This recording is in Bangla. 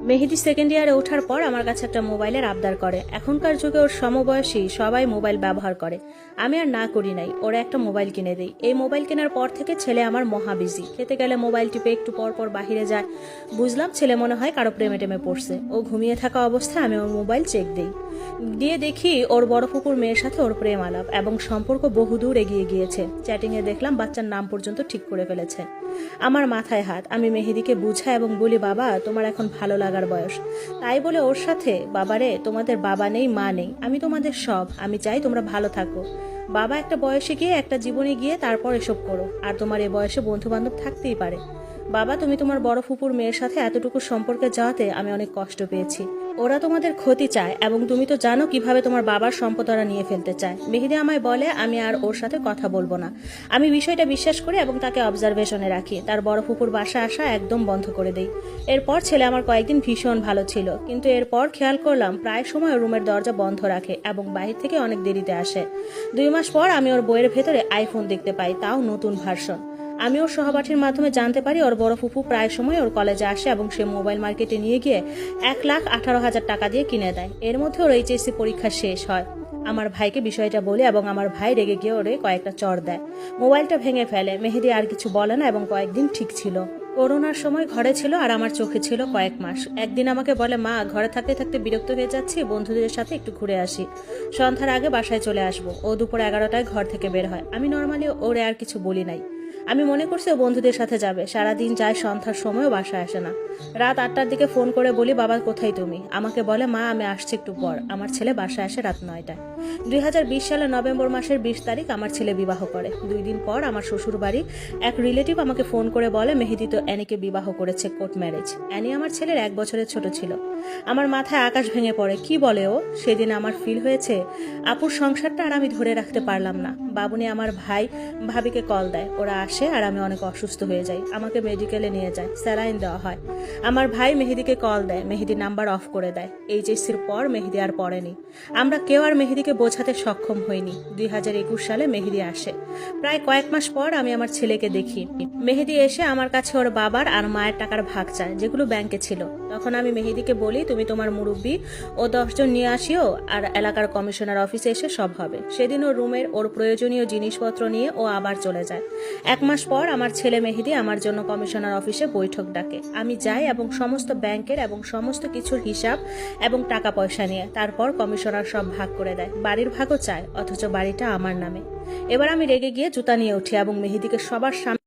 মেহেদি সেকেন্ড ইয়ারে ওঠার পর আমার কাছে একটা মোবাইলের আবদার করে। এখনকার যুগে ওর সমবয়সী সবাই মোবাইল ব্যবহার করে। আমি আর না করি নাই, ওরা একটা মোবাইল কিনে দেই। এই মোবাইল কেনার পর থেকে ছেলে আমার মহা বিজি। খেতে গেলে মোবাইল টিপে একটু পর পর বাহিরে যায়। বুঝলাম ছেলে মনে হয় কারো প্রেমে টেমে পড়ছে। ও ঘুমিয়ে থাকা অবস্থায় আমি ওর মোবাইল চেক দিই। দিয়ে দেখি ওর বড় ফুপুর মেয়ের সাথে ওর প্রেম আলাপ এবং সম্পর্ক বহুদূর এগিয়ে গিয়েছে। চ্যাটিংয়ে দেখলাম বাচ্চার নাম পর্যন্ত ঠিক করে ফেলেছে। আমার মাথায় হাত। আমি মেহেদিকে বুঝাই এবং বলি, বাবা তোমার এখন ভালো লাগার বয়স। তাই বলে ওর সাথে, বাবারে তোমাদের বাবা নেই মা নেই, আমি তোমাদের সব, আমি চাই তোমরা ভালো থাকো। বাবা একটা বয়সে গিয়ে একটা জীবনে গিয়ে তারপর এসব করো। আর তোমার এ বয়সে বন্ধু বান্ধব থাকতেই পারে। বাবা তুমি তোমার বড় ফুপুর মেয়ের সাথে এতটুকু সম্পর্কে যাওয়াতে আমি অনেক কষ্ট পেয়েছি। ওরা তোমাদের ক্ষতি চায় এবং তুমি তো জানো কিভাবে তোমার বাবার সম্পদ ওরা নিয়ে ফেলতে চায়। মেহেদি আমায় বলে আমি আর ওর সাথে কথা বলবো না। আমি বিষয়টা বিশ্বাস করি এবং তাকে অবজারভেশনে রাখি। তার বড় ফুপুর বাসা আসা একদম বন্ধ করে দেই। এরপর ছেলে আমার কয়েকদিন ভীষণ ভালো ছিল, কিন্তু এরপর খেয়াল করলাম প্রায় সময় রুমের দরজা বন্ধ রাখে এবং বাহির থেকে অনেক দেরিতে আসে। 2 মাস পর আমি ওর বইয়ের ভেতরে আইফোন দেখতে পাই, তাও নতুন ভার্সন। আমি ওর সহপাঠীর মাধ্যমে জানতে পারি ওর বড় ফুপু প্রায় সময় ওর কলেজে আসে এবং সে মোবাইল মার্কেটে নিয়ে গিয়ে 1,18,000 টাকা দিয়ে কিনে দেয়। এর মধ্যে ওর এইচএসসি পরীক্ষা শেষ হয়। আমার ভাইকে বিষয়টা বলে এবং আমার ভাই রেগে গিয়ে ওরে কয়েকটা চড় দেয়। মোবাইলটা ভেঙে ফেলে। মেহেদি আর কিছু বলে না এবং কয়েকদিন ঠিক ছিল। করোনার সময় ঘরে ছিল আর আমার চোখে ছিল কয়েক মাস। একদিন আমাকে বলে, মা ঘরে থাকতে থাকতে বিরক্ত হয়ে যাচ্ছি, বন্ধুদের সাথে একটু ঘুরে আসি, সন্ধ্যার আগে বাসায় চলে আসবো। ও দুপুর 11টায় ঘর থেকে বের হয়। আমি নর্মালি ওরে আর কিছু বলি নাই। আমি মনে করছি ও বন্ধুদের সাথে যাবে। সারাদিন যায়, সন্ধ্যার সময়ও বাসায় আসে না। রাত 8টার দিকে ফোন করে বলি, বাবা কোথায় তুমি? আমাকে বলে, মা আমি আসছি একটু পর। আমার ছেলে বাসায় আসে রাত 9টায়। 2020 সালের নভেম্বর মাসের 20 তারিখ আমার ছেলে বিবাহ করে। 2 দিন পর আমার শ্বশুর বাড়ি এক রিলেটিভ আমাকে ফোন করে বলে, মেহেদি তো অ্যানিকে বিবাহ করেছে, কোর্ট ম্যারেজ। অ্যানি আমার ছেলের 1 বছরের ছোট ছিল। আমার মাথায় আকাশ ভেঙে পড়ে। কি বলে ও? সেদিন আমার ফিল হয়েছে আপুর সংসারটা আর আমি ধরে রাখতে পারলাম না। বাবুনি আমার ভাই ভাবিকে কল দেয়। ওরা আসে আর আমি অনেক অসুস্থ হয়ে যাই। আমাকে মেডিকেলে নিয়ে যায়, স্যালাইন দেওয়া হয়। আমার ভাই মেহেদিকে কল দেয়, মেহেদি নাম্বার অফ করে দেয়। এইচএসসির পর মেহেদি আর পড়েনি। আমরা কেউ আর মেহেদিকে বোঝাতে সক্ষম হইনি। 2021 সালে মেহেদি আসে। প্রায় কয়েক মাস পর আমি আমার ছেলেকে দেখি। মেহেদি এসে আমার কাছে ওর বাবার আর মায়ের টাকার ভাগ চায়, যেগুলো ব্যাংকে ছিল। তখন আমি মেহেদিকে বলি, তুমি তোমার মুরব্বি ও 10 জন নিয়ে আসিও, আর এলাকার কমিশনার অফিসে এসে সব হবে। সেদিন ওর রুমের ওর প্রয়োজনীয় জিনিসপত্র নিয়ে ও আবার চলে যায়। 1 মাস পর আমার ছেলে মেহেদি আমার জন্য কমিশনার অফিসে বৈঠক ডাকে। আমি যাই এবং সমস্ত ব্যাংকের এবং সমস্ত কিছুর হিসাব এবং টাকা পয়সা নিয়ে। তারপর কমিশনার সব ভাগ করে দেয়। বাড়ির ভাগও চায়, অথচ বাড়িটা আমার নামে। এবার আমি রেগে গিয়ে জুতা নিয়ে উঠি এবং মেহেদিকে সবার সামনে